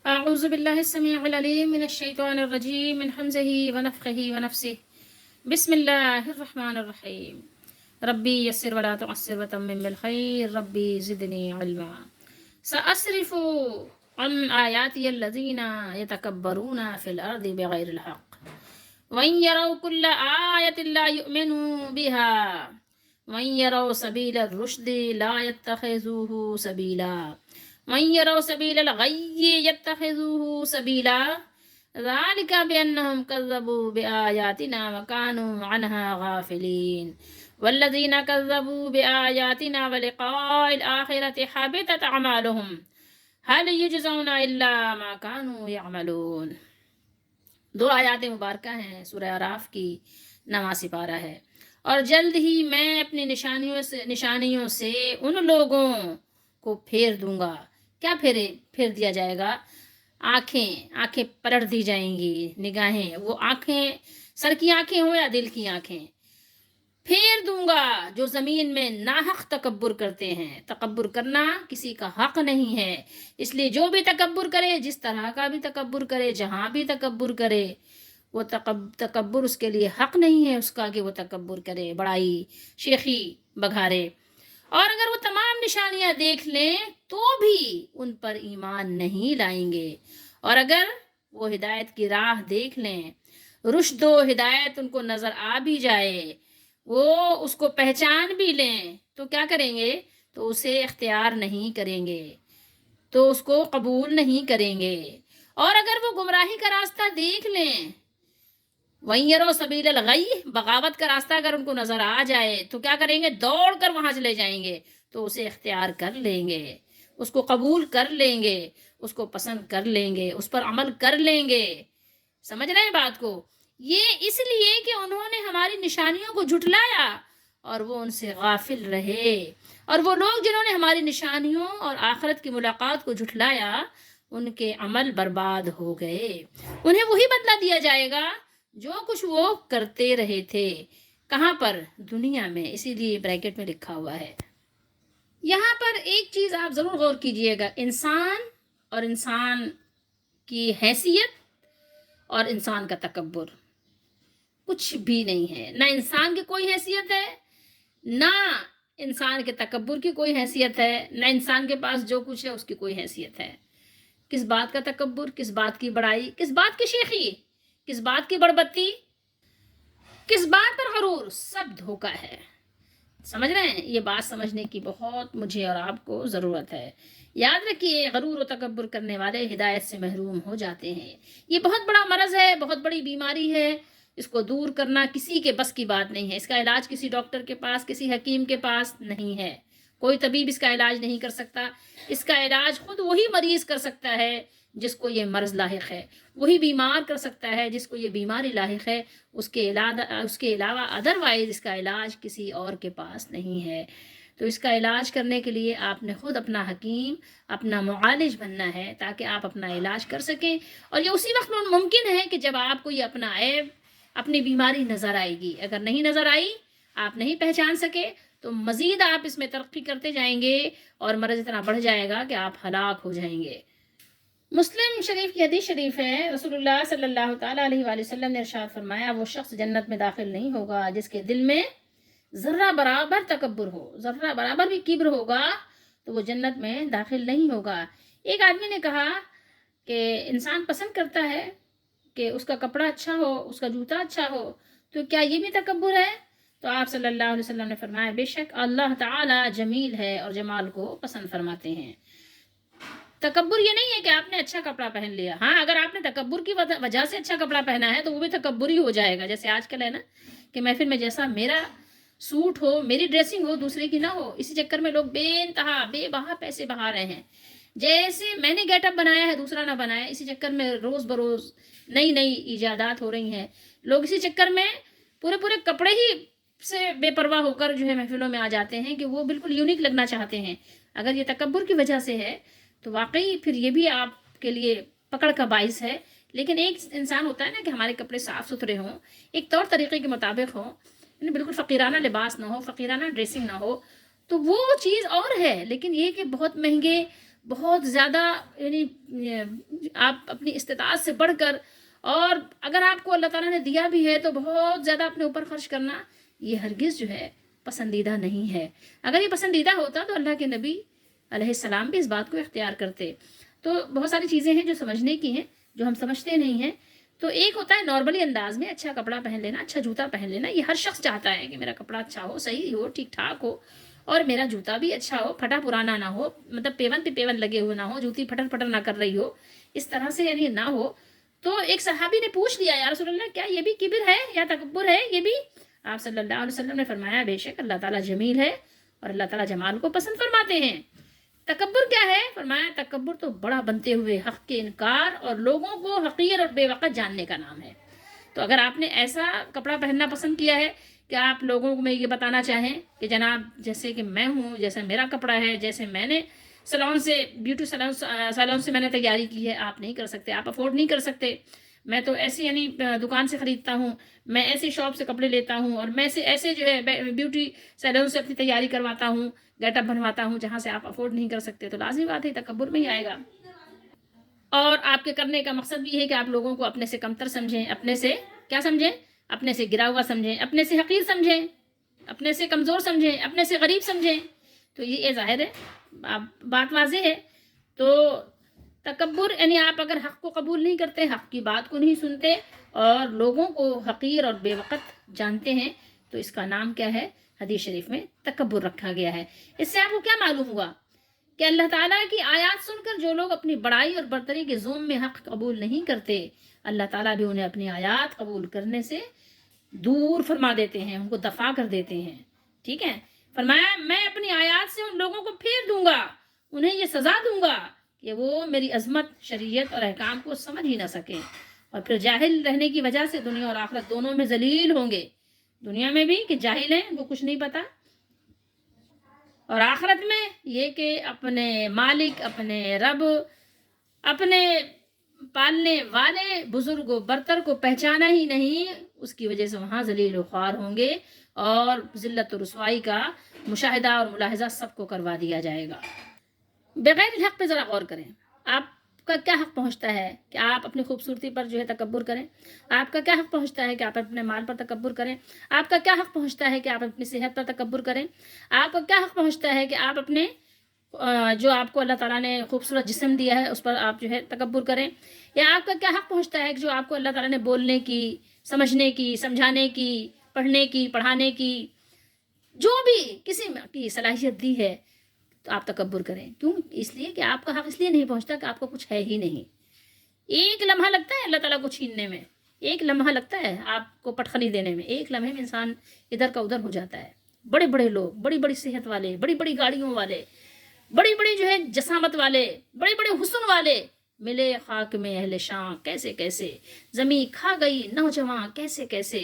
أعوذ بالله السميع العليم من الشيطان الرجيم من همزه ونفخه ونفسه. بسم الله الرحمن الرحيم. ربي يسر ولا تعسر وتمم بالخير. ربي زدني علما. سأصرف عن آياتي الذين يتكبرون في الأرض بغير الحق وإن يروا كل آية لا يؤمنوا بها وإن يروا سبيل الرشد لا يتخذوه سبيلا وإن يروا سبيل الغي يتخذوه سبيلا ذلك بأنهم كذبوا بآياتنا وكانوا عنها غافلين والذين كذبوا بآياتنا ولقاء الآخرة حبطت أعمالهم هل يجزون إلا ما كانوا يعملون. دو آیات مبارکہ ہیں سورہ اعراف کی 89 پارہ ہے. اور جلد ہی میں اپنی نشانیوں سے ان لوگوں کو پھیر دوں گا. کیا پھیر دیا جائے گا؟ آنکھیں پلٹ دی جائیں گی. نگاہیں، وہ آنکھیں سر کی آنکھیں ہوں یا دل کی آنکھیں، پھیر دوں گا جو زمین میں ناحق تکبر کرتے ہیں. تکبر کرنا کسی کا حق نہیں ہے، اس لیے جو بھی تکبر کرے، جس طرح کا بھی تکبر کرے، جہاں بھی تکبر کرے، وہ تکبر اس کے لیے حق نہیں ہے اس کا کہ وہ تکبر کرے، بڑائی شیخی بگھارے. اور اگر وہ تمام نشانیاں دیکھ لیں تو بھی ان پر ایمان نہیں لائیں گے. اور اگر وہ ہدایت کی راہ دیکھ لیں، رشد و ہدایت ان کو نظر آ بھی جائے، وہ اس کو پہچان بھی لیں، تو کیا کریں گے؟ تو اسے اختیار نہیں کریں گے، تو اس کو قبول نہیں کریں گے. اور اگر وہ گمراہی کا راستہ دیکھ لیں، وَإِن يَرَوْا سَبِيلَ الْغَيِّ، بغاوت کا راستہ اگر ان کو نظر آ جائے تو کیا کریں گے؟ دوڑ کر وہاں چلے جائیں گے، تو اسے اختیار کر لیں گے، اس کو قبول کر لیں گے، اس کو پسند کر لیں گے، اس پر عمل کر لیں گے. سمجھ رہے ہیں بات کو؟ یہ اس لیے کہ انہوں نے ہماری نشانیوں کو جھٹلایا اور وہ ان سے غافل رہے. اور وہ لوگ جنہوں نے ہماری نشانیوں اور آخرت کی ملاقات کو جھٹلایا، ان کے عمل برباد ہو گئے. انہیں وہی بدلہ دیا جائے گا جو کچھ وہ کرتے رہے تھے. کہاں پر؟ دنیا میں. اسی لیے بریکٹ میں لکھا ہوا ہے. یہاں پر ایک چیز آپ ضرور غور کیجئے گا، انسان اور انسان کی حیثیت اور انسان کا تکبر کچھ بھی نہیں ہے. نہ انسان کی کوئی حیثیت ہے، نہ انسان کے تکبر کی کوئی حیثیت ہے، نہ انسان کے پاس جو کچھ ہے اس کی کوئی حیثیت ہے. کس بات کا تکبر، کس بات کی بڑائی، کس بات کی شیخی، کس بات کی بڑبتی، کس بات پر غرور، سب دھوکہ ہے. سمجھ رہے ہیں؟ یہ بات سمجھنے کی بہت مجھے اور آپ کو ضرورت ہے. یاد رکھیے، غرور و تکبر کرنے والے ہدایت سے محروم ہو جاتے ہیں. یہ بہت بڑا مرض ہے، بہت بڑی بیماری ہے. اس کو دور کرنا کسی کے بس کی بات نہیں ہے. اس کا علاج کسی ڈاکٹر کے پاس، کسی حکیم کے پاس نہیں ہے. کوئی طبیب اس کا علاج نہیں کر سکتا. اس کا علاج خود وہی مریض کر سکتا ہے جس کو یہ مرض لاحق ہے، وہی بیمار کر سکتا ہے جس کو یہ بیماری لاحق ہے. اس کے علاوہ ادروائز اس کا علاج کسی اور کے پاس نہیں ہے. تو اس کا علاج کرنے کے لیے آپ نے خود اپنا حکیم، اپنا معالج بننا ہے تاکہ آپ اپنا علاج کر سکیں. اور یہ اسی وقت ممکن ہے کہ جب آپ کو یہ اپنا عیب، اپنی بیماری نظر آئے گی. اگر نہیں نظر آئی، آپ نہیں پہچان سکے، تو مزید آپ اس میں ترقی کرتے جائیں گے اور مرض اتنا بڑھ جائے گا کہ آپ ہلاک ہو جائیں گے. مسلم شریف کی حدیث شریف ہے، رسول اللہ صلی اللہ تعالیٰ علیہ وآلہ وسلم نے ارشاد فرمایا، وہ شخص جنت میں داخل نہیں ہوگا جس کے دل میں ذرہ برابر تکبر ہو، ذرہ برابر بھی کبر ہوگا تو وہ جنت میں داخل نہیں ہوگا. ایک آدمی نے کہا کہ انسان پسند کرتا ہے کہ اس کا کپڑا اچھا ہو، اس کا جوتا اچھا ہو، تو کیا یہ بھی تکبر ہے؟ تو آپ صلی اللہ علیہ وسلم نے فرمایا، بے شک اللہ تعالیٰ جمیل ہے اور جمال کو پسند فرماتے ہیں. تکبر یہ نہیں ہے کہ آپ نے اچھا کپڑا پہن لیا. ہاں، اگر آپ نے تکبر کی وجہ سے اچھا کپڑا پہنا ہے تو وہ بھی تکبر ہی ہو جائے گا. جیسے آج کل ہے نا کہ محفل میں جیسا میرا سوٹ ہو، میری ڈریسنگ ہو، دوسرے کی نہ ہو، اسی چکر میں لوگ بے انتہا بے بہا پیسے بہا رہے ہیں. جیسے میں نے گیٹ اپ بنایا ہے دوسرا نہ بنایا، اسی چکر میں روز بروز نئی نئی ایجادات ہو رہی ہیں. لوگ اسی چکر میں پورے کپڑے ہی سے بے پرواہ ہو کر جو ہے محفلوں میں آ جاتے ہیں کہ وہ بالکل یونیک لگنا چاہتے ہیں. اگر یہ تکبر کی وجہ سے ہے تو واقعی پھر یہ بھی آپ کے لیے پکڑ کا باعث ہے. لیکن ایک انسان ہوتا ہے نا کہ ہمارے کپڑے صاف ستھرے ہوں، ایک طور طریقے کے مطابق ہوں، یعنی بالکل فقیرانہ لباس نہ ہو، فقیرانہ ڈریسنگ نہ ہو، تو وہ چیز اور ہے. لیکن یہ کہ بہت مہنگے، بہت زیادہ یعنی آپ اپنی استطاعت سے بڑھ کر، اور اگر آپ کو اللہ تعالیٰ نے دیا بھی ہے تو بہت زیادہ اپنے اوپر خرچ کرنا، یہ ہرگز جو ہے پسندیدہ نہیں ہے۔ اگر یہ پسندیدہ ہوتا تو اللہ کے نبی علیہ السلام بھی اس بات کو اختیار کرتے۔ تو بہت ساری چیزیں ہیں جو سمجھنے کی ہیں، جو ہم سمجھتے نہیں ہیں۔ تو ایک ہوتا ہے نارملی انداز میں اچھا کپڑا پہن لینا، اچھا جوتا پہن لینا، یہ ہر شخص چاہتا ہے کہ میرا کپڑا اچھا ہو، صحیح ہو، ٹھیک ٹھاک ہو، اور میرا جوتا بھی اچھا ہو، پھٹا پرانا نہ ہو، مطلب پیون پہ پیون لگے ہوئے نہ ہو، جوتی پھٹر پھٹر نہ کر رہی ہو، اس طرح سے یعنی نہ ہو۔ تو ایک صحابی نے پوچھ لیا، یا رسول اللہ کیا یہ بھی کبر ہے یا تکبر ہے یہ بھی؟ آپ صلی اللہ علیہ وسلم نے فرمایا بے شک اللہ تعالیٰ جمیل ہے اور اللہ تعالیٰ جمال کو پسند فرماتے ہیں۔ تکبر کیا ہے؟ فرمایا تکبر تو بڑا بنتے ہوئے حق کے انکار اور لوگوں کو حقیر اور بے وقت جاننے کا نام ہے۔ تو اگر آپ نے ایسا کپڑا پہننا پسند کیا ہے کہ آپ لوگوں کو میں یہ بتانا چاہیں کہ جناب جیسے کہ میں ہوں، جیسے میرا کپڑا ہے، جیسے میں نے سیلون سے بیوٹی سیلون سے میں نے تیاری کی ہے، آپ نہیں کر سکتے، آپ افورڈ نہیں کر سکتے۔ میں تو ایسی یعنی دکان سے خریدتا ہوں، میں ایسی شاپ سے کپڑے لیتا ہوں، اور میں ایسے جو ہے بیوٹی سیلون سے اپنی تیاری کرواتا ہوں، گیٹ اپ بنواتا ہوں، جہاں سے آپ افورڈ نہیں کر سکتے۔ تو لازمی بات ہے تکبر میں ہی آئے گا۔ اور آپ کے کرنے کا مقصد بھی ہے کہ آپ لوگوں کو اپنے سے کمتر سمجھیں، اپنے سے کیا سمجھیں؟ اپنے سے گرا ہوا سمجھیں، اپنے سے حقیر سمجھیں، اپنے سے کمزور سمجھیں، اپنے سے غریب سمجھیں۔ تو یہ ظاہر ہے، بات واضح ہے۔ تو تکبر یعنی آپ اگر حق کو قبول نہیں کرتے، حق کی بات کو نہیں سنتے اور لوگوں کو حقیر اور بے وقت جانتے ہیں، تو اس کا نام کیا ہے؟ حدیث شریف میں تکبر رکھا گیا ہے۔ اس سے آپ کو کیا معلوم ہوا کہ اللہ تعالیٰ کی آیات سن کر جو لوگ اپنی بڑائی اور برتری کے زوم میں حق قبول نہیں کرتے، اللہ تعالیٰ بھی انہیں اپنی آیات قبول کرنے سے دور فرما دیتے ہیں، ان کو دفع کر دیتے ہیں۔ ٹھیک ہے؟ فرمایا میں اپنی آیات سے ان لوگوں کو پھیر دوں گا، انہیں یہ سزا دوں گا کہ وہ میری عظمت، شریعت اور احکام کو سمجھ ہی نہ سکیں، اور پھر جاہل رہنے کی وجہ سے دنیا اور آخرت دونوں میں ذلیل ہوں گے۔ دنیا میں بھی کہ جاہل ہیں، وہ کچھ نہیں پتا، اور آخرت میں یہ کہ اپنے مالک، اپنے رب، اپنے پالنے والے بزرگ و برتر کو پہچانا ہی نہیں، اس کی وجہ سے وہاں ذلیل و خوار ہوں گے، اور ذلت و رسوائی کا مشاہدہ اور ملاحظہ سب کو کروا دیا جائے گا۔ بغیر الحق پہ ذرا غور کریں، آپ کا کیا حق پہنچتا ہے کہ آپ اپنی خوبصورتی پر جو ہے تکبر کریں؟ آپ کا کیا حق پہنچتا ہے کہ آپ اپنے مال پر تکبر کریں؟ آپ کا کیا حق پہنچتا ہے کہ آپ اپنی صحت پر تکبر کریں؟ آپ کا کیا حق پہنچتا ہے کہ آپ اپنے جو آپ کو اللہ تعالیٰ نے خوبصورت جسم دیا ہے اس پر آپ جو ہے تکبر کریں؟ یا آپ کا کیا حق پہنچتا ہے کہ جو آپ کو اللہ تعالیٰ نے بولنے کی، سمجھنے کی، سمجھانے کی، پڑھنے کی، پڑھانے کی، جو بھی کسی کی صلاحیت دی ہے، تو آپ تکبر کریں؟ کیوں؟ اس لیے کہ آپ کا حق اس لیے نہیں پہنچتا کہ آپ کو کچھ ہے ہی نہیں۔ ایک لمحہ لگتا ہے اللہ تعالیٰ کو چھیننے میں، ایک لمحہ لگتا ہے آپ کو پٹخنی دینے میں، ایک لمحے میں انسان ادھر کا ادھر ہو جاتا ہے۔ بڑے بڑے لوگ، بڑی بڑی صحت والے، بڑی بڑی گاڑیوں والے، بڑی بڑی جو ہے جسامت والے، بڑے بڑے حسن والے، ملے خاک میں اہل شام کیسے کیسے، زمیں کھا گئی نوجوان کیسے کیسے،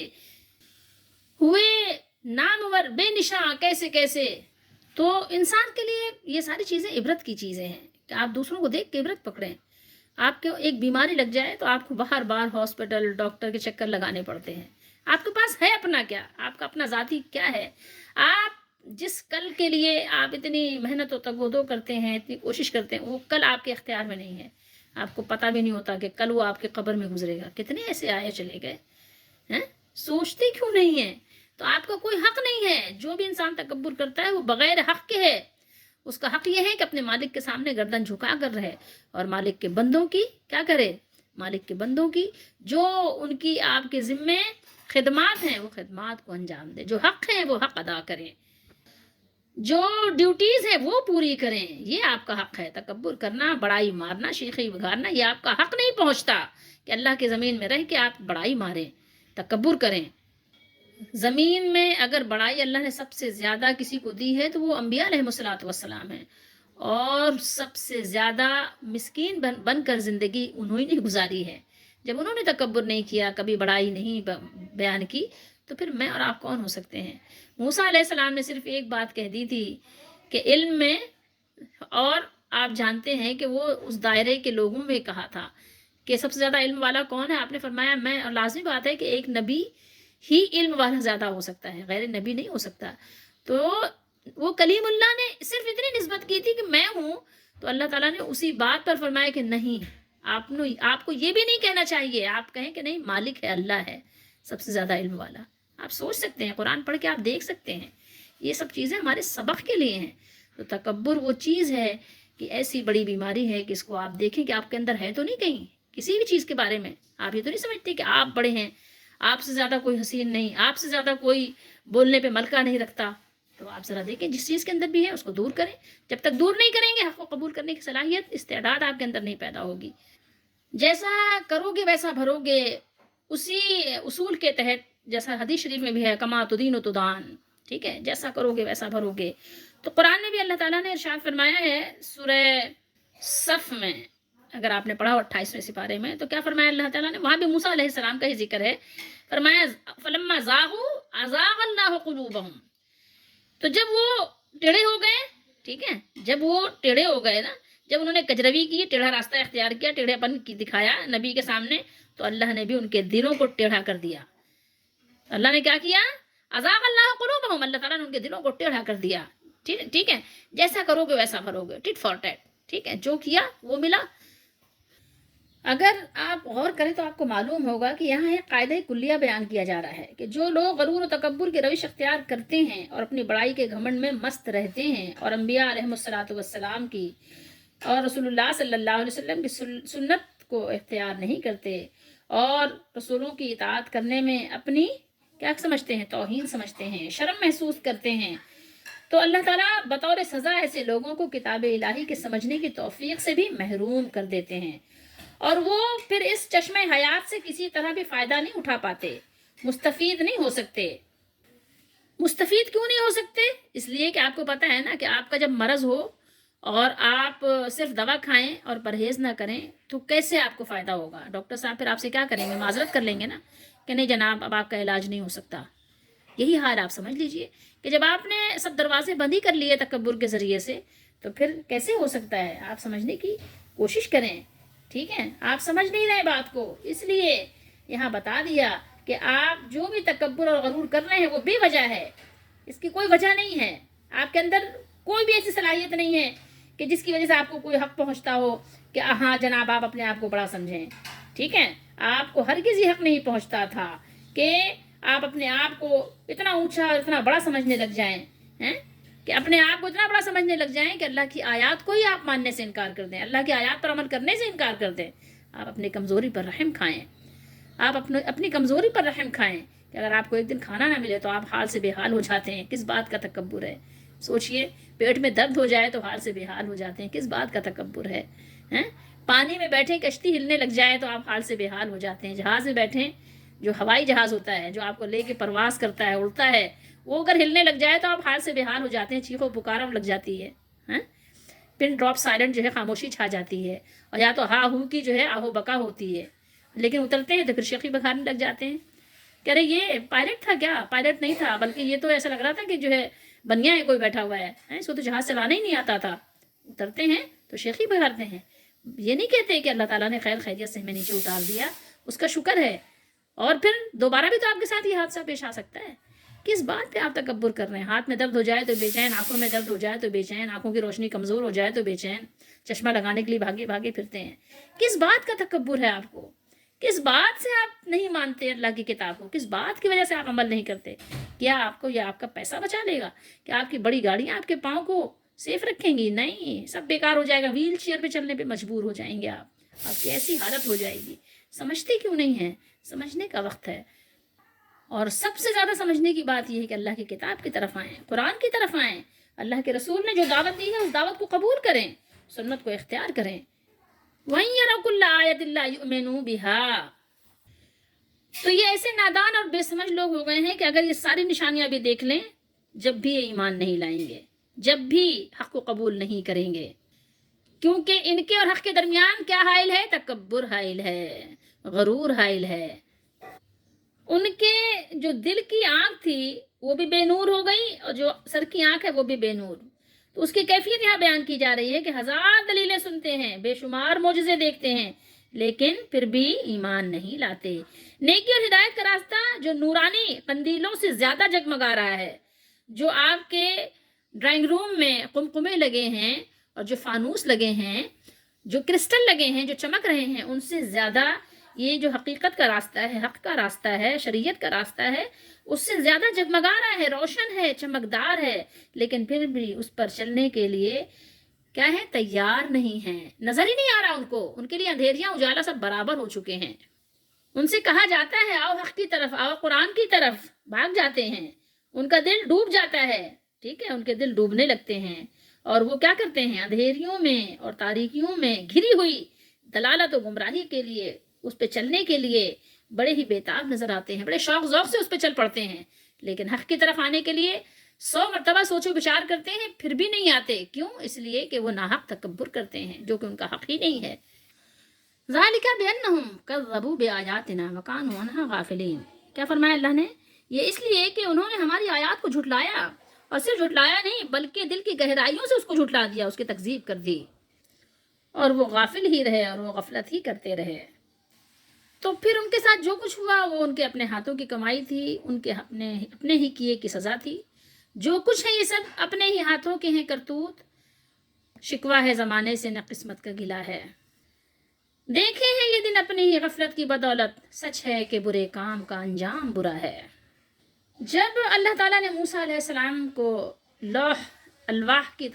ہوئے نامور بے نشاں کیسے کیسے۔ تو انسان کے لیے یہ ساری چیزیں عبرت کی چیزیں ہیں کہ آپ دوسروں کو دیکھ کے عبرت پکڑیں۔ آپ کو ایک بیماری لگ جائے تو آپ کو بار بار ہاسپٹل، ڈاکٹر کے چکر لگانے پڑتے ہیں۔ آپ کے پاس ہے اپنا کیا؟ آپ کا اپنا ذاتی کیا ہے؟ آپ جس کل کے لیے آپ اتنی محنت و تگودو کرتے ہیں، اتنی کوشش کرتے ہیں، وہ کل آپ کے اختیار میں نہیں ہے۔ آپ کو پتہ بھی نہیں ہوتا کہ کل وہ آپ کے قبر میں گزرے گا۔ کتنے ایسے آئے چلے گئے ہیں، سوچتے کیوں نہیں ہیں؟ تو آپ کا کوئی حق نہیں ہے۔ جو بھی انسان تکبر کرتا ہے وہ بغیر حق کے ہے۔ اس کا حق یہ ہے کہ اپنے مالک کے سامنے گردن جھکا کر رہے، اور مالک کے بندوں کی کیا کرے؟ مالک کے بندوں کی جو ان کی آپ کے ذمے خدمات ہیں، وہ خدمات کو انجام دے۔ جو حق ہیں وہ حق ادا کریں، جو ڈیوٹیز ہیں وہ پوری کریں۔ یہ آپ کا حق ہے۔ تکبر کرنا، بڑائی مارنا، شیخی بگارنا، یہ آپ کا حق نہیں پہنچتا کہ اللہ کی زمین میں رہ کے آپ بڑائی ماریں، تکبر کریں۔ زمین میں اگر بڑائی اللہ نے سب سے زیادہ کسی کو دی ہے تو وہ انبیاء علیہ الصلوۃ والسلام ہیں، اور سب سے زیادہ مسکین بن کر زندگی انہوں نے گزاری ہے۔ جب انہوں نے تکبر نہیں کیا، کبھی بڑائی نہیں بیان کی، تو پھر میں اور آپ کون ہو سکتے ہیں؟ موسیٰ علیہ السلام نے صرف ایک بات کہہ دی تھی کہ علم میں، اور آپ جانتے ہیں کہ وہ اس دائرے کے لوگوں میں کہا تھا کہ سب سے زیادہ علم والا کون ہے؟ آپ نے فرمایا میں، اور لازمی بات ہے کہ ایک نبی ہی علم والا زیادہ ہو سکتا ہے، غیر نبی نہیں ہو سکتا۔ تو وہ کلیم اللہ نے صرف اتنی نسبت کی تھی کہ میں ہوں، تو اللہ تعالیٰ نے اسی بات پر فرمایا کہ نہیں، آپ کو یہ بھی نہیں کہنا چاہیے، آپ کہیں کہ نہیں، مالک ہے، اللہ ہے سب سے زیادہ علم والا۔ آپ سوچ سکتے ہیں، قرآن پڑھ کے آپ دیکھ سکتے ہیں، یہ سب چیزیں ہمارے سبق کے لیے ہیں۔ تو تکبر وہ چیز ہے کہ ایسی بڑی بیماری ہے کہ اس کو آپ دیکھیں کہ آپ کے اندر ہے تو نہیں، کہیں کسی بھی چیز کے بارے میں آپ یہ تو نہیں سمجھتے کہ آپ بڑے ہیں، آپ سے زیادہ کوئی حسین نہیں، آپ سے زیادہ کوئی بولنے پہ ملکہ نہیں رکھتا۔ تو آپ ذرا دیکھیں، جس چیز کے اندر بھی ہے اس کو دور کریں۔ جب تک دور نہیں کریں گے، حق کو قبول کرنے کی صلاحیت، استعداد آپ کے اندر نہیں پیدا ہوگی۔ جیسا کرو گے ویسا بھرو گے، اسی اصول کے تحت، جیسا حدیث شریف میں بھی ہے، کما تدین تدان، ٹھیک ہے، جیسا کرو گے ویسا بھرو گے۔ تو قرآن میں بھی اللہ تعالیٰ نے ارشاد فرمایا ہے سورہ صف میں، اگر آپ نے پڑھا 28ویں سپارے میں، تو کیا فرمایا اللہ تعالیٰ نے؟ وہاں بھی موسیٰ علیہ السلام کا ہی ذکر ہے، فرمایا فلما زاغوا ازاغ اللہ قلوبہم۔ تو جب وہ ٹیڑھے ہو گئے، ٹھیک ہے، جب وہ ٹیڑھے ہو گئے نا، جب انہوں نے کجروی کی، ٹیڑھا راستہ اختیار کیا، ٹیڑھے پن کی دکھایا نبی کے سامنے، تو اللہ نے بھی ان کے دلوں کو ٹیڑھا کر دیا۔ اللہ نے کیا کیا؟ ازاغ اللہ قلوبہم، اللہ تعالیٰ نے ان کے دلوں کو ٹیڑھا کر دیا۔ ٹھیک ہے، جیسا کرو گے ویسا بھرو گے، ٹٹ فار ٹیٹ، ٹھیک ہے، جو کیا وہ ملا۔ اگر آپ غور کریں تو آپ کو معلوم ہوگا کہ یہاں ایک قاعدہ کلیہ بیان کیا جا رہا ہے کہ جو لوگ غرور و تکبر کی روش اختیار کرتے ہیں اور اپنی بڑائی کے گھمنڈ میں مست رہتے ہیں، اور انبیاء علیہ الصلوۃ والسلام کی اور رسول اللہ صلی اللہ علیہ وسلم کی سنت کو اختیار نہیں کرتے، اور رسولوں کی اطاعت کرنے میں اپنی کیا سمجھتے ہیں؟ توہین سمجھتے ہیں، شرم محسوس کرتے ہیں، تو اللہ تعالیٰ بطور سزا ایسے لوگوں کو کتاب الہی کے سمجھنے کی توفیق سے بھی محروم کر دیتے ہیں، اور وہ پھر اس چشمہ حیات سے کسی طرح بھی فائدہ نہیں اٹھا پاتے، مستفید نہیں ہو سکتے۔ مستفید کیوں نہیں ہو سکتے؟ اس لیے کہ آپ کو پتہ ہے نا کہ آپ کا جب مرض ہو اور آپ صرف دوا کھائیں اور پرہیز نہ کریں تو کیسے آپ کو فائدہ ہوگا؟ ڈاکٹر صاحب پھر آپ سے کیا کریں گے؟ معذرت کر لیں گے نا کہ نہیں جناب، اب آپ کا علاج نہیں ہو سکتا۔ یہی حال آپ سمجھ لیجئے کہ جب آپ نے سب دروازے بند ہی کر لیے تکبر کے ذریعے سے، تو پھر کیسے ہو سکتا ہے؟ آپ سمجھنے کی کوشش کریں، ٹھیک ہے؟ آپ سمجھ نہیں رہے بات کو، اس لیے یہاں بتا دیا کہ آپ جو بھی تکبر اور غرور کر رہے ہیں وہ بے وجہ ہے، اس کی کوئی وجہ نہیں ہے۔ آپ کے اندر کوئی بھی ایسی صلاحیت نہیں ہے کہ جس کی وجہ سے آپ کو کوئی حق پہنچتا ہو کہ ہاں جناب آپ اپنے آپ کو بڑا سمجھیں، ٹھیک ہے؟ آپ کو ہرگز یہ حق نہیں پہنچتا تھا کہ آپ اپنے آپ کو اتنا اونچا اور اتنا بڑا سمجھنے لگ جائیں، کہ اپنے آپ کو اتنا بڑا سمجھنے لگ جائیں کہ اللہ کی آیات کو ہی آپ ماننے سے انکار کر دیں، اللہ کی آیات پر عمل کرنے سے انکار کر دیں۔ آپ اپنی کمزوری پر رحم کھائیں، آپ اپنی کمزوری پر رحم کھائیں کہ اگر آپ کو ایک دن کھانا نہ ملے تو آپ حال سے بے حال ہو جاتے ہیں، کس بات کا تکبر ہے؟ سوچئے، پیٹ میں درد ہو جائے تو حال سے بے حال ہو جاتے ہیں، کس بات کا تکبر ہے؟ پانی میں بیٹھیں، کشتی ہلنے لگ جائے تو آپ حال سے بے حال ہو جاتے ہیں، جہاز میں بیٹھیں، جو ہوائی جہاز ہوتا ہے جو آپ کو لے کے پرواز کرتا ہے، اڑتا ہے، وہ اگر ہلنے لگ جائے تو آپ حال سے بے حال ہو جاتے ہیں، چیخو پکارا لگ جاتی ہے، پن ڈراپ سائلنٹ جو ہے خاموشی چھا جاتی ہے، اور یا تو ہا ہو کی جو ہے آہو بکا ہوتی ہے، لیکن اترتے ہیں تو پھر شیخی بکھارنے لگ جاتے ہیں، کہہ رہے یہ پائلٹ تھا کیا؟ پائلٹ نہیں تھا، بلکہ یہ تو ایسا لگ رہا تھا کہ جو ہے بنیا ہے کوئی بیٹھا ہوا ہے، اس کو تو جہاز چلانا ہی نہیں آتا تھا۔ اترتے ہیں تو شیخی بکھارتے ہیں، یہ نہیں کہتے کہ اللہ تعالیٰ نے خیر خیریت سے ہمیں نیچے اتار دیا، اس کا شکر ہے، اور پھر دوبارہ بھی تو آپ کے ساتھ یہ حادثہ پیش آ سکتا ہے۔ کس بات پہ آپ تکبر کر رہے ہیں؟ ہاتھ میں درد ہو جائے تو بے چین، آنکھوں میں درد ہو جائے تو بے چین، آنکھوں کی روشنی کمزور ہو جائے تو بے چین، چشمہ لگانے کے لیے بھاگے بھاگے پھرتے ہیں۔ کس بات کا تکبر ہے آپ کو؟ کس بات سے آپ نہیں مانتے اللہ کی کتاب کو؟ کس بات کی وجہ سے آپ عمل نہیں کرتے؟ کیا آپ کو یہ آپ کا پیسہ بچا لے گا؟ کیا آپ کی بڑی گاڑیاں آپ کے پاؤں کو سیف رکھیں گی؟ نہیں، سب بیکار ہو جائے گا، ویل چیئر پہ چلنے پہ مجبور ہو جائیں گے آپ کی ایسی حالت ہو جائے گی۔ سمجھتے کیوں نہیں ہیں؟ سمجھنے کا وقت ہے، اور سب سے زیادہ سمجھنے کی بات یہ ہے کہ اللہ کی کتاب کی طرف آئیں، قرآن کی طرف آئیں، اللہ کے رسول نے جو دعوت دی ہے اس دعوت کو قبول کریں، سنت کو اختیار کریں۔ وَإِن يَرَوْا كُلَّ آيَةٍ لَا يُؤْمِنُوا بِهَا۔ تو یہ ایسے نادان اور بے سمجھ لوگ ہو گئے ہیں کہ اگر یہ ساری نشانیاں بھی دیکھ لیں، جب بھی یہ ایمان نہیں لائیں گے، جب بھی حق کو قبول نہیں کریں گے، کیونکہ ان کے اور حق کے درمیان کیا حائل ہے؟ تکبر حائل ہے، غرور حائل ہے۔ ان کے جو دل کی آنکھ تھی وہ بھی بے نور ہو گئی، اور جو سر کی آنکھ ہے وہ بھی بے نور۔ تو اس کی کیفیت یہاں بیان کی جا رہی ہے کہ ہزار دلیلیں سنتے ہیں، بے شمار معجزے دیکھتے ہیں، لیکن پھر بھی ایمان نہیں لاتے۔ نیکی اور ہدایت کا راستہ جو نورانی قندیلوں سے زیادہ جگمگا رہا ہے، جو آپ کے ڈرائنگ روم میں قمقمے لگے ہیں، اور جو فانوس لگے ہیں، جو کرسٹل لگے ہیں، جو چمک رہے ہیں، ان سے زیادہ یہ جو حقیقت کا راستہ ہے، حق کا راستہ ہے، شریعت کا راستہ ہے، اس سے زیادہ جگمگا رہا ہے، روشن ہے، چمکدار ہے، لیکن پھر بھی اس پر چلنے کے لیے کیا ہے، تیار نہیں ہیں، نظر ہی نہیں آ رہا ان کو، ان کے لیے اندھیریاں اجالا سب برابر ہو چکے ہیں۔ ان سے کہا جاتا ہے آؤ حق کی طرف، آؤ قرآن کی طرف، بھاگ جاتے ہیں، ان کا دل ڈوب جاتا ہے، ٹھیک ہے، ان کے دل ڈوبنے لگتے ہیں، اور وہ کیا کرتے ہیں، اندھیریوں میں اور تاریکیوں میں گھری ہوئی دلالت و گمراہی کے لیے، اس پہ چلنے کے لیے بڑے ہی بےتاب نظر آتے ہیں، بڑے شوق ذوق سے اس پہ چل پڑتے ہیں، لیکن حق کی طرف آنے کے لیے 100 مرتبہ سوچ و بچار کرتے ہیں، پھر بھی نہیں آتے، کیوں؟ اس لیے کہ وہ ناحق تکبر کرتے ہیں، جو کہ ان کا حق ہی نہیں ہے۔ ذالک بانہم کذبوا بآیاتنا وکانوا عنہا غافلین، کیا فرمایا اللہ نے؟ یہ اس لیے کہ انہوں نے ہماری آیات کو جھٹلایا، اور صرف جھٹلایا نہیں بلکہ دل کی گہرائیوں سے اس کو جھٹلا دیا، اس کی تکذیب کر دی، اور وہ غافل ہی رہے اور وہ غفلت ہی کرتے رہے۔ تو پھر ان کے ساتھ جو کچھ ہوا وہ ان کے اپنے ہاتھوں کی کمائی تھی، ان کے اپنے ہی کیے کی سزا تھی، جو کچھ ہے یہ سب اپنے ہی ہاتھوں کے ہیں کرتوت، شکوہ ہے زمانے سے نہ قسمت کا گلہ ہے۔ دیکھے ہیں یہ دن اپنی ہی غفلت کی بدولت، سچ ہے کہ برے کام کا انجام برا ہے۔ جب اللہ تعالیٰ نے موسیٰ علیہ السلام کو لوح الواح کی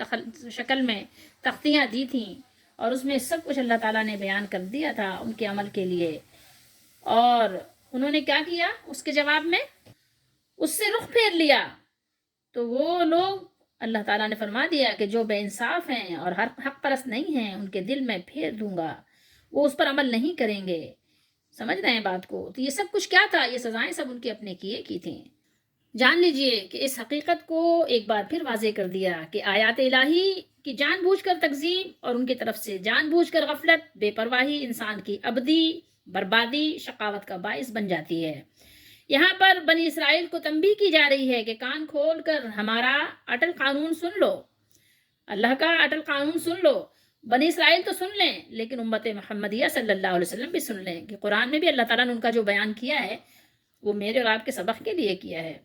شکل میں تختیاں دی تھیں، اور اس میں سب کچھ اللہ تعالیٰ نے بیان کر دیا تھا ان کے عمل کے لیے، اور انہوں نے کیا کیا اس کے جواب میں؟ اس سے رخ پھیر لیا، تو وہ لوگ اللہ تعالیٰ نے فرما دیا کہ جو بے انصاف ہیں اور حق پرست نہیں ہیں، ان کے دل میں پھیر دوں گا، وہ اس پر عمل نہیں کریں گے۔ سمجھ رہے ہیں بات کو؟ تو یہ سب کچھ کیا تھا؟ یہ سزائیں سب ان کے اپنے کیے کی تھیں۔ جان لیجئے کہ اس حقیقت کو ایک بار پھر واضح کر دیا کہ آیات الہی کی جان بوجھ کر تکذیب اور ان کی طرف سے جان بوجھ کر غفلت، بے پرواہی انسان کی ابدی بربادی، شقاوت کا باعث بن جاتی ہے۔ یہاں پر بنی اسرائیل کو تنبیہ کی جا رہی ہے کہ کان کھول کر ہمارا اٹل قانون سن لو، اللہ کا اٹل قانون سن لو۔ بنی اسرائیل تو سن لیں، لیکن امت محمدیہ صلی اللہ علیہ وسلم بھی سن لیں کہ قرآن میں بھی اللہ تعالیٰ نے ان کا جو بیان کیا ہے وہ میرے اور آپ کے سبق کے لیے کیا ہے۔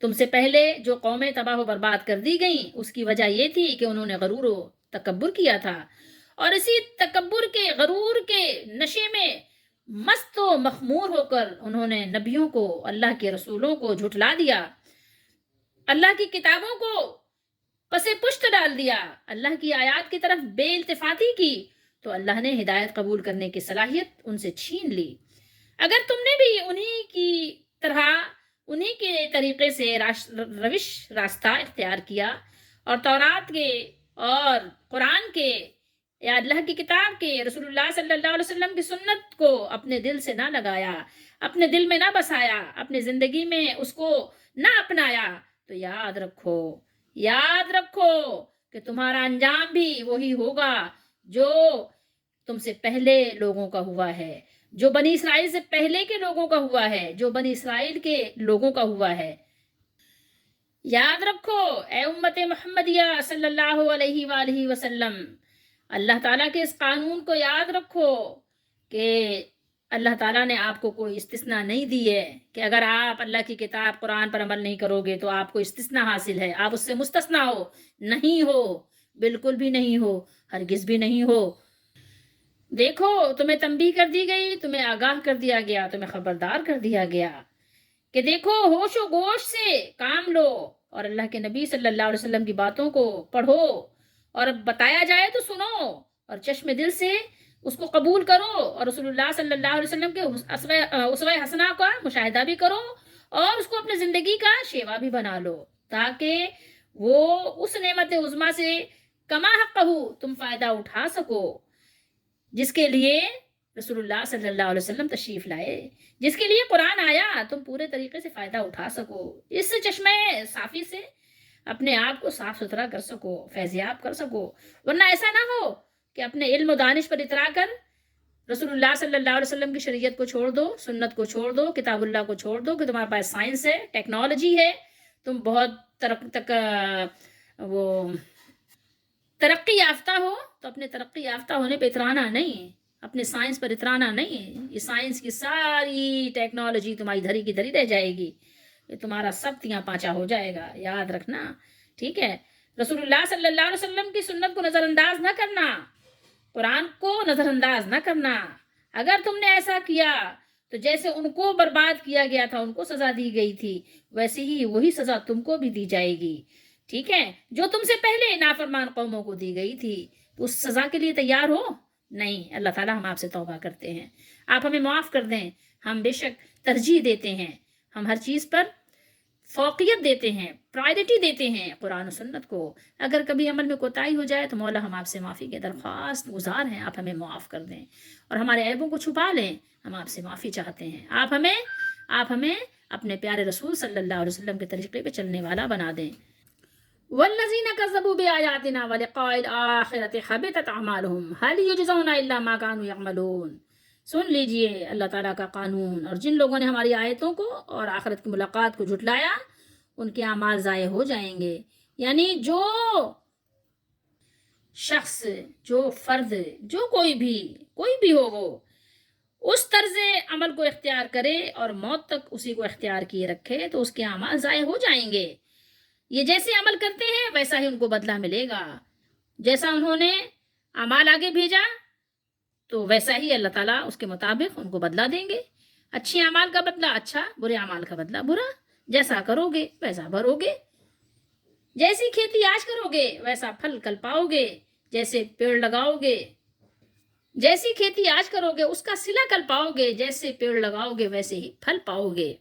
تم سے پہلے جو قومیں تباہ و برباد کر دی گئیں، اس کی وجہ یہ تھی کہ انہوں نے غرور و تکبر کیا تھا، اور اسی تکبر کے، غرور کے نشے میں مست و مخمور ہو کر انہوں نے نبیوں کو، اللہ کے رسولوں کو جھٹلا دیا، اللہ کی کتابوں کو پسے پشت ڈال دیا، اللہ کی آیات کی طرف بے التفاتی کی، تو اللہ نے ہدایت قبول کرنے کی صلاحیت ان سے چھین لی۔ اگر تم نے بھی انہی کی طرح، انہی کے طریقے سے روش راستہ اختیار کیا، اور تورات کے اور قرآن کے یا اللہ کی کتاب کے، رسول اللہ صلی اللہ علیہ وسلم کی سنت کو اپنے دل سے نہ لگایا، اپنے دل میں نہ بسایا، اپنی زندگی میں اس کو نہ اپنایا، تو یاد رکھو کہ تمہارا انجام بھی وہی ہوگا جو تم سے پہلے لوگوں کا ہوا ہے، جو بنی اسرائیل سے پہلے کے لوگوں کا ہوا ہے، جو بنی اسرائیل کے لوگوں کا ہوا ہے۔ یاد رکھو اے امت محمدیہ صلی اللہ علیہ وآلہ وسلم، اللہ تعالیٰ کے اس قانون کو یاد رکھو کہ اللہ تعالیٰ نے آپ کو کوئی استثناء نہیں دی ہے کہ اگر آپ اللہ کی کتاب قرآن پر عمل نہیں کرو گے تو آپ کو استثناء حاصل ہے، آپ اس سے مستثنیٰ ہو، نہیں ہو، بالکل بھی نہیں ہو، ہرگز بھی نہیں ہو۔ دیکھو تمہیں تنبیہ کر دی گئی، تمہیں آگاہ کر دیا گیا، تمہیں خبردار کر دیا گیا کہ دیکھو ہوش و گوش سے کام لو، اور اللہ کے نبی صلی اللہ علیہ وسلم کی باتوں کو پڑھو، اور اب بتایا جائے تو سنو، اور چشم دل سے اس کو قبول کرو، اور رسول اللہ صلی اللہ علیہ وسلم کے اسوہ حسنہ کا مشاہدہ بھی کرو، اور اس کو اپنی زندگی کا شیوا بھی بنا لو، تاکہ وہ اس نعمت عظمیٰ سے کما حقہ تم فائدہ اٹھا سکو، جس کے لیے رسول اللہ صلی اللہ علیہ وسلم تشریف لائے، جس کے لیے قرآن آیا، تم پورے طریقے سے فائدہ اٹھا سکو، اس چشمے صافی سے اپنے آپ کو صاف ستھرا کر سکو، فیضیاب کر سکو، ورنہ ایسا نہ ہو کہ اپنے علم و دانش پر اترا کر رسول اللہ صلی اللہ علیہ وسلم کی شریعت کو چھوڑ دو، سنت کو چھوڑ دو، کتاب اللہ کو چھوڑ دو، کہ تمہارے پاس سائنس ہے، ٹیکنالوجی ہے، تم بہت ترقی یافتہ ہو، تو اپنے ترقی یافتہ ہونے پہ اترانا نہیں، اپنے سائنس پر اترانا نہیں، یہ سائنس کی ساری ٹیکنالوجی تمہاری دھری کی دھری رہ جائے گی، یہ تمہارا سب تیاں پانچا ہو جائے گا، یاد رکھنا، ٹھیک ہے؟ رسول اللہ صلی اللہ علیہ وسلم کی سنت کو نظر انداز نہ کرنا، قرآن کو نظر انداز نہ کرنا۔ اگر تم نے ایسا کیا تو جیسے ان کو برباد کیا گیا تھا، ان کو سزا دی گئی تھی، ویسے ہی وہی سزا تم کو بھی دی جائے گی، ٹھیک ہے؟ جو تم سے پہلے نافرمان قوموں کو دی گئی تھی، تو اس سزا کے لیے تیار ہو؟ نہیں۔ اللہ تعالیٰ ہم آپ سے توبہ کرتے ہیں، آپ ہمیں معاف کر دیں۔ ہم بے شک ترجیح دیتے ہیں، ہم ہر چیز پر فوقیت دیتے ہیں، پرائرٹی دیتے ہیں قرآن و سنت کو۔ اگر کبھی عمل میں کوتاہی ہو جائے تو مولا ہم آپ سے معافی کے درخواست گزار ہیں، آپ ہمیں معاف کر دیں اور ہمارے عیبوں کو چھپا لیں۔ ہم آپ سے معافی چاہتے ہیں، آپ ہمیں اپنے پیارے رسول صلی اللہ علیہ وسلم کے طریقے پہ چلنے والا بنا دیں۔ والذین کذبوا بآیاتنا ولقاء الآخرۃ حبطت اعمالهم هل یجزون الا ما كانوا یعملون۔ سن لیجئے اللہ تعالیٰ کا قانون، اور جن لوگوں نے ہماری آیتوں کو اور آخرت کی ملاقات کو جھٹلایا ان کے اعمال ضائع ہو جائیں گے۔ یعنی جو شخص، جو فرد، جو کوئی بھی ہو، وہ اس طرز عمل کو اختیار کرے اور موت تک اسی کو اختیار کیے رکھے تو اس کے اعمال ضائع ہو جائیں گے۔ یہ جیسے عمل کرتے ہیں ویسا ہی ان کو بدلہ ملے گا، جیسا انہوں نے اعمال آگے بھیجا تو ویسا ہی اللہ تعالیٰ اس کے مطابق ان کو بدلہ دیں گے۔ اچھے اعمال کا بدلہ اچھا، برے اعمال کا بدلہ برا۔ جیسا کرو گے ویسا بھرو گے، جیسی کھیتی آج کرو گے ویسا پھل کل پاؤ گے، جیسے پیڑ لگاؤ گے، جیسی کھیتی آج کرو گے اس کا صلہ کل پاؤ گے، جیسے پیڑ لگاؤ گے ویسے ہی پھل پاؤ گے۔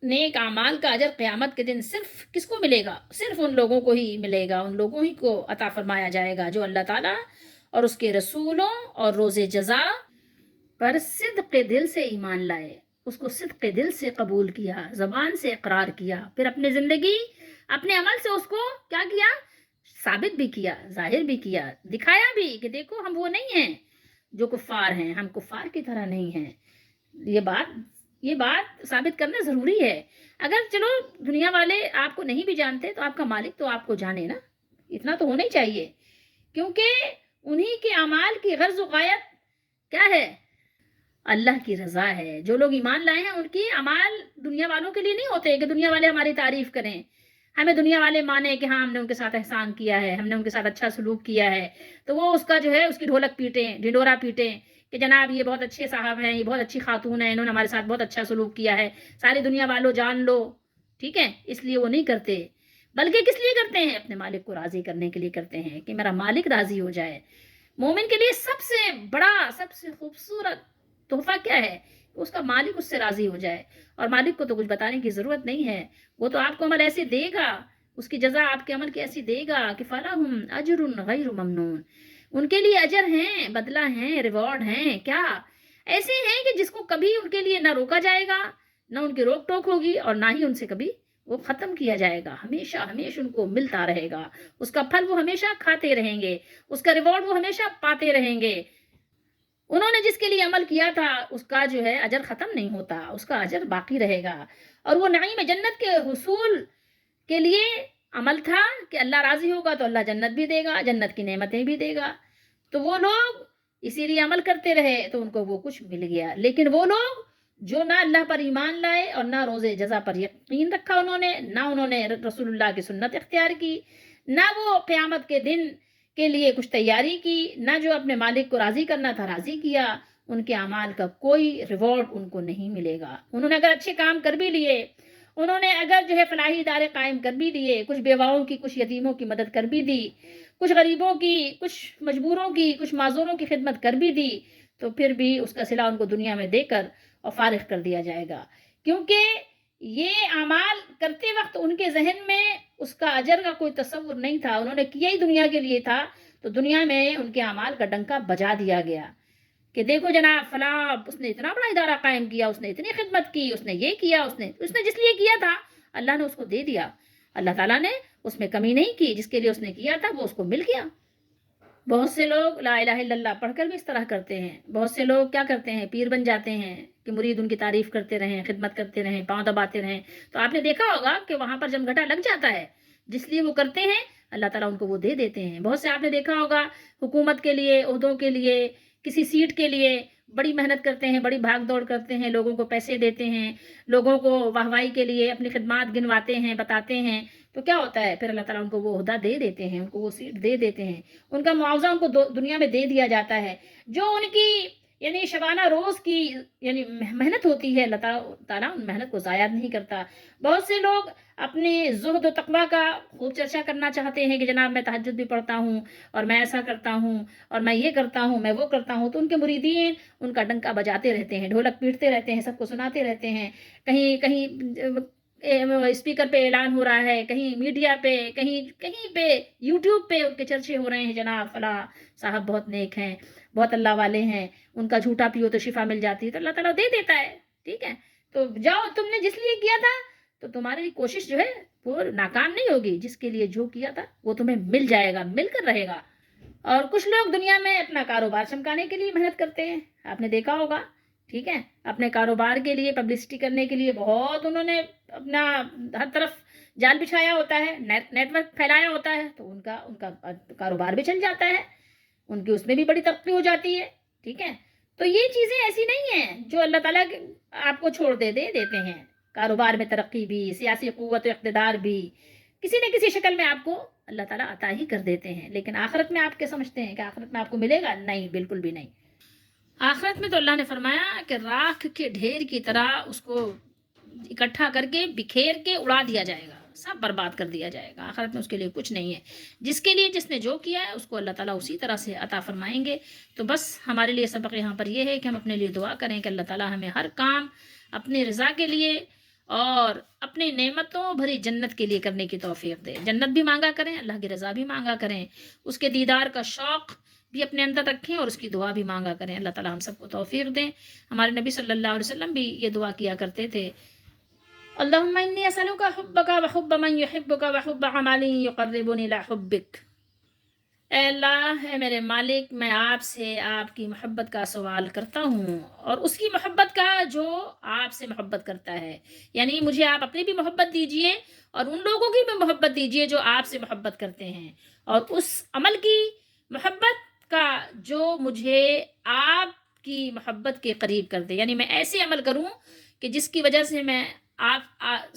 نیک اعمال کا اجر قیامت کے دن صرف کس کو ملے گا؟ صرف ان لوگوں کو ہی ملے گا، ان لوگوں ہی کو عطا فرمایا جائے گا جو اللہ تعالیٰ اور اس کے رسولوں اور روز جزا پر صدق دل سے ایمان لائے، اس کو صدق دل سے قبول کیا، زبان سے اقرار کیا، پھر اپنی زندگی اپنے عمل سے اس کو کیا کیا؟ ثابت بھی کیا، ظاہر بھی کیا، دکھایا بھی کہ دیکھو ہم وہ نہیں ہیں جو کفار ہیں، ہم کفار کی طرح نہیں ہیں۔ یہ بات ثابت کرنا ضروری ہے۔ اگر چلو دنیا والے آپ کو نہیں بھی جانتے تو آپ کا مالک تو آپ کو جانے نا، اتنا تو ہونا ہی چاہیے، کیونکہ انہی کے اعمال کی غرض و غایت کیا ہے؟ اللہ کی رضا ہے۔ جو لوگ ایمان لائے ہیں ان کی اعمال دنیا والوں کے لیے نہیں ہوتے کہ دنیا والے ہماری تعریف کریں، ہمیں دنیا والے مانے کہ ہاں ہم نے ان کے ساتھ احسان کیا ہے، ہم نے ان کے ساتھ اچھا سلوک کیا ہے، تو وہ اس کا جو ہے اس کی ڈھولک پیٹیں، ڈھنڈورا پیٹیں کہ جناب یہ بہت اچھے صاحب ہیں، یہ بہت اچھی خاتون ہیں، انہوں نے ہمارے ساتھ بہت اچھا سلوک کیا ہے، ساری دنیا والوں جان لو، ٹھیک ہے؟ اس لیے وہ نہیں کرتے، بلکہ کس لیے کرتے ہیں؟ اپنے مالک کو راضی کرنے کے لیے کرتے ہیں کہ میرا مالک راضی ہو جائے۔ مومن کے لیے سب سے بڑا، سب سے خوبصورت تحفہ کیا ہے؟ اس کا مالک اس سے راضی ہو جائے، اور مالک کو تو کچھ بتانے کی ضرورت نہیں ہے، وہ تو آپ کو عمل ایسے دے گا، اس کی جزا آپ کے عمل کی ایسی دے گا کہ فَلَهُمْ أَجْرٌ غَيْرُ مَمْنُونَ، ان کے لیے اجر ہیں، بدلہ ہیں، ریوارڈ ہیں، کیا ایسے ہیں کہ جس کو کبھی ان کے لیے نہ روکا جائے گا، نہ ان کی روک ٹوک ہوگی، اور نہ ہی ان سے کبھی وہ ختم کیا جائے گا، ہمیشہ ان کو ملتا رہے گا، اس کا پھل وہ ہمیشہ کھاتے رہیں گے، اس کا ریوارڈ وہ ہمیشہ پاتے رہیں گے۔ انہوں نے جس کے لیے عمل کیا تھا اس کا جو ہے اجر ختم نہیں ہوتا، اس کا اجر باقی رہے گا، اور وہ نعیم جنت کے حصول کے لیے عمل تھا کہ اللہ راضی ہوگا تو اللہ جنت بھی دے گا، جنت کی نعمتیں بھی دے گا، تو وہ لوگ اسی لیے عمل کرتے رہے تو ان کو وہ کچھ مل گیا۔ لیکن وہ لوگ جو نہ اللہ پر ایمان لائے اور نہ روز جزا پر یقین رکھا، نہ انہوں نے رسول اللہ کی سنت اختیار کی، نہ وہ قیامت کے دن کے لیے کچھ تیاری کی، نہ جو اپنے مالک کو راضی کرنا تھا راضی کیا، ان کے اعمال کا کوئی ریوارڈ ان کو نہیں ملے گا۔ انہوں نے اگر اچھے کام کر بھی لیے، انہوں نے اگر جو ہے فلاحی ادارے قائم کر بھی دیے، کچھ بیواؤں کی، کچھ یتیموں کی مدد کر بھی دی، کچھ غریبوں کی، کچھ مجبوروں کی، کچھ معذوروں کی خدمت کر بھی دی، تو پھر بھی اس کا صلہ ان کو دنیا میں دے کر اور فارغ کر دیا جائے گا، کیونکہ یہ اعمال کرتے وقت ان کے ذہن میں اس کا اجر کا کوئی تصور نہیں تھا، انہوں نے کیا ہی دنیا کے لیے تھا، تو دنیا میں ان کے اعمال کا ڈنکا بجا دیا گیا کہ دیکھو جناب فلاں اس نے اتنا بڑا ادارہ قائم کیا، اس نے اتنی خدمت کی، اس نے یہ کیا، اس نے جس لیے کیا تھا اللہ نے اس کو دے دیا، اللہ تعالیٰ نے اس میں کمی نہیں کی، جس کے لیے اس نے کیا تھا وہ اس کو مل گیا۔ بہت سے لوگ لا الہ الا اللہ پڑھ کر بھی اس طرح کرتے ہیں، بہت سے لوگ کیا کرتے ہیں، پیر بن جاتے ہیں کہ مرید ان کی تعریف کرتے رہیں، خدمت کرتے رہیں، پاؤں دباتے رہیں، تو آپ نے دیکھا ہوگا کہ وہاں پر جمگھٹا لگ جاتا ہے، جس لیے وہ کرتے ہیں اللہ تعالیٰ ان کو وہ دے دیتے ہیں۔ بہت سے آپ نے دیکھا ہوگا حکومت کے لیے، عہدوں کے لیے، کسی سیٹ کے لیے بڑی محنت کرتے ہیں، بڑی بھاگ دوڑ کرتے ہیں، لوگوں کو پیسے دیتے ہیں، لوگوں کو واہوائی کے لیے اپنی خدمات گنواتے ہیں، بتاتے ہیں، تو کیا ہوتا ہے پھر اللہ تعالیٰ ان کو وہ عہدہ دے دیتے ہیں، ان کو وہ سیٹ دے دیتے ہیں، ان کا معاوضہ ان کو دنیا میں دے دیا جاتا ہے، جو ان کی یعنی شبانہ روز کی یعنی محنت ہوتی ہے، اللہ تعالیٰ ان محنت کو ضائع نہیں کرتا۔ بہت سے لوگ اپنے زہد و تقویٰ کا خوب چرچا کرنا چاہتے ہیں کہ جناب میں تہجد بھی پڑھتا ہوں اور میں ایسا کرتا ہوں اور میں یہ کرتا ہوں، میں وہ کرتا ہوں، تو ان کے مریدین ان کا ڈنکا بجاتے رہتے ہیں، ڈھولک پیٹتے رہتے ہیں، سب کو سناتے رہتے ہیں، کہیں کہیں اسپیکر پہ اعلان ہو رہا ہے، کہیں میڈیا پہ، کہیں کہیں پہ یوٹیوب پہ ان کے چرچے ہو رہے ہیں، جناب فلاں صاحب بہت نیک ہیں، بہت اللہ والے ہیں، ان کا جھوٹا پیو تو شفا مل جاتی ہے، تو اللہ تعالیٰ دے دیتا ہے، ٹھیک ہے؟ تو جاؤ، تم نے جس لیے کیا تھا تو تمہاری کوشش جو ہے وہ ناکام نہیں ہوگی، جس کے لیے جو کیا تھا وہ تمہیں مل جائے گا، مل کر رہے گا۔ اور کچھ لوگ دنیا میں اپنا کاروبار چمکانے کے لیے محنت کرتے ہیں، آپ نے دیکھا ہوگا، ٹھیک ہے؟ اپنے کاروبار کے لیے پبلسٹی کرنے کے لیے بہت انہوں نے اپنا ہر طرف جال بچھایا ہوتا ہے، نیٹ ورک پھیلایا ہوتا ہے، تو ان کا کاروبار بھی چل جاتا ہے، ان کی اس میں بھی بڑی ترقی ہو جاتی ہے، ٹھیک ہے؟ تو یہ چیزیں ایسی نہیں ہیں جو اللہ تعالیٰ آپ کو چھوڑ دیتے ہیں، کاروبار میں ترقی بھی، سیاسی قوت و اقتدار بھی کسی نہ کسی شکل میں آپ کو اللہ تعالیٰ عطا ہی کر دیتے ہیں، لیکن آخرت میں آپ کیا سمجھتے ہیں کہ آخرت میں آپ کو ملے گا؟ نہیں، بالکل بھی نہیں۔ آخرت میں تو اللہ نے فرمایا کہ راکھ کے ڈھیر کی طرح اس کو اکٹھا کر کے بکھیر کے اڑا دیا جائے گا، سب برباد کر دیا جائے گا، آخرت میں اس کے لیے کچھ نہیں ہے۔ جس کے لیے جس نے جو کیا ہے اس کو اللہ تعالیٰ اسی طرح سے عطا فرمائیں گے۔ تو بس ہمارے لیے سبق یہاں پر یہ ہے کہ ہم اپنے لیے دعا کریں کہ اللہ تعالیٰ ہمیں ہر کام اپنی رضا کے لیے اور اپنی نعمتوں بھری جنت کے لیے کرنے کی توفیق دے۔ جنت بھی مانگا کریں، اللہ کی رضا بھی مانگا کریں، اس کے دیدار کا شوق بھی اپنے اندر رکھیں اور اس کی دعا بھی مانگا کریں۔ اللہ تعالیٰ ہم سب کو توفیق دیں۔ ہمارے نبی صلی اللہ علیہ وسلم بھی یہ دعا کیا کرتے تھے، اللہم انی اسألک حبک وحب من یحبک وحب عمل یقربنی الی حبک۔ اے اللہ، اے میرے مالک، میں آپ سے آپ کی محبت کا سوال کرتا ہوں اور اس کی محبت کا جو آپ سے محبت کرتا ہے، یعنی مجھے آپ اپنی بھی محبت دیجئے اور ان لوگوں کی بھی محبت دیجئے جو آپ سے محبت کرتے ہیں، اور اس عمل کی محبت کا جو مجھے آپ کی محبت کے قریب کر دے، یعنی میں ایسے عمل کروں کہ جس کی وجہ سے میں آپ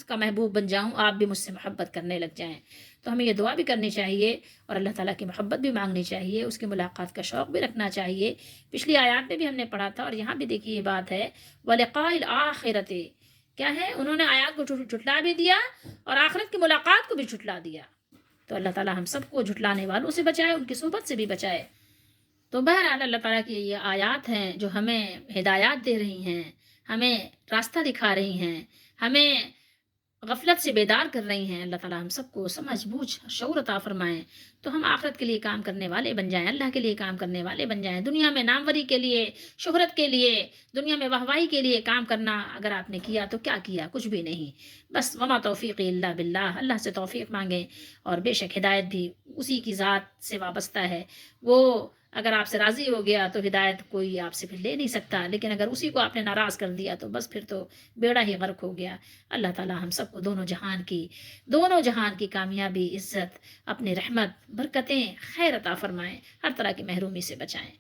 کا محبوب بن جاؤں، آپ بھی مجھ سے محبت کرنے لگ جائیں۔ تو ہمیں یہ دعا بھی کرنی چاہیے اور اللہ تعالیٰ کی محبت بھی مانگنی چاہیے، اس کی ملاقات کا شوق بھی رکھنا چاہیے۔ پچھلی آیات میں بھی ہم نے پڑھا تھا اور یہاں بھی دیکھیے یہ بات ہے، وَلِقَاءِ الْآخِرَةِ، کیا ہے؟ انہوں نے آیات کو جھٹلا بھی دیا اور آخرت کی ملاقات کو بھی جھٹلا دیا۔ تو اللہ تعالیٰ ہم سب کو جھٹلانے والوں سے بچائے، ان کی صحبت سے بھی بچائے۔ تو بہرحال اللہ تعالیٰ کی یہ آیات ہیں جو ہمیں ہدایات دے رہی ہیں، ہمیں راستہ دکھا رہی ہیں، ہمیں غفلت سے بیدار کر رہی ہیں۔ اللہ تعالیٰ ہم سب کو سمجھ بوجھ شعور عطا فرمائیں تو ہم آخرت کے لیے کام کرنے والے بن جائیں، اللہ کے لیے کام کرنے والے بن جائیں۔ دنیا میں ناموری کے لیے، شہرت کے لیے، دنیا میں واہواہی کے لیے کام کرنا اگر آپ نے کیا تو کیا کیا؟ کچھ بھی نہیں۔ بس وما توفیق الا باللہ، اللہ سے توفیق مانگیں، اور بے شک ہدایت بھی اسی کی ذات سے وابستہ ہے۔ وہ اگر آپ سے راضی ہو گیا تو ہدایت کوئی آپ سے پھر لے نہیں سکتا، لیکن اگر اسی کو آپ نے ناراض کر دیا تو بس پھر تو بیڑا ہی غرق ہو گیا۔ اللہ تعالیٰ ہم سب کو دونوں جہان کی کامیابی، عزت، اپنی رحمت، برکتیں، خیر عطا فرمائیں، ہر طرح کی محرومی سے بچائیں۔